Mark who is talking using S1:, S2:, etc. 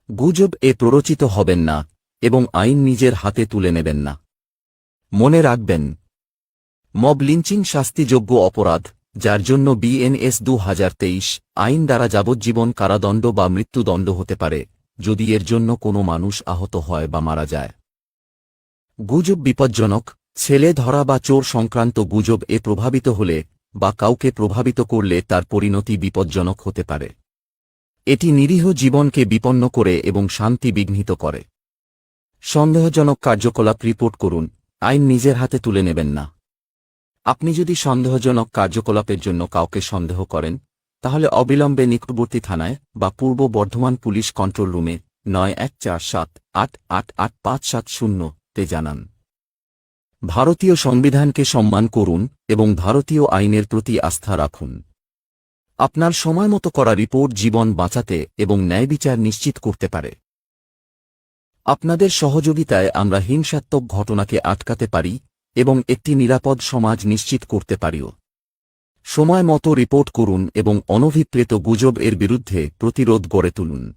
S1: গুজব প্ররোচিত হবেন না এবং আইন নিজের হাতে তুলে নেবেন না। মনে রাখবেন, মব লিঞ্চিং শাস্তিযোগ্য অপরাধ, যার জন্য বিএনএস ২০২৩ আইন দ্বারা যাবজ্জীবন কারাদণ্ড বা মৃত্যুদণ্ড হতে পারে যদি এর জন্য কোনো মানুষ আহত হয় বা মারা যায়। গুজব বিপজ্জনক। ছেলে ধরা বা চোর সংক্রান্ত গুজব প্রভাবিত হলে বা কাউকে প্রভাবিত করলে তার পরিণতি বিপজ্জনক হতে পারে। এটি নিরীহ জীবনকে বিপন্ন করে এবং শান্তি বিঘ্নিত করে। সন্দেহজনক কার্যকলাপ রিপোর্ট করুন, আইন নিজের হাতে তুলে নেবেন না। আপনি যদি সন্দেহজনক কার্যকলাপের জন্য কাউকে সন্দেহ করেন, তাহলে অবিলম্বে নিকটবর্তী থানায় বা পূর্ব বর্ধমান পুলিশ কন্ট্রোল রুমে ৯১৪৭৮৮৫৭০ জানান। ভারতীয় সংবিধানকে সম্মান করুন এবং ভারতীয় আইনের প্রতি আস্থা রাখুন। আপনার সময়মতো করা রিপোর্ট জীবন বাঁচাতে এবং ন্যায়বিচার নিশ্চিত করতে পারে। আপনাদের সহযোগিতায় আমরা হিংসাত্মক ঘটনাকে আটকাতে পারি এবং একটি নিরাপদ সমাজ নিশ্চিত করতে পারিও। সময় মতো রিপোর্ট করুন এবং অনভিপ্রেত গুজব বিরুদ্ধে প্রতিরোধ গড়ে তুলুন।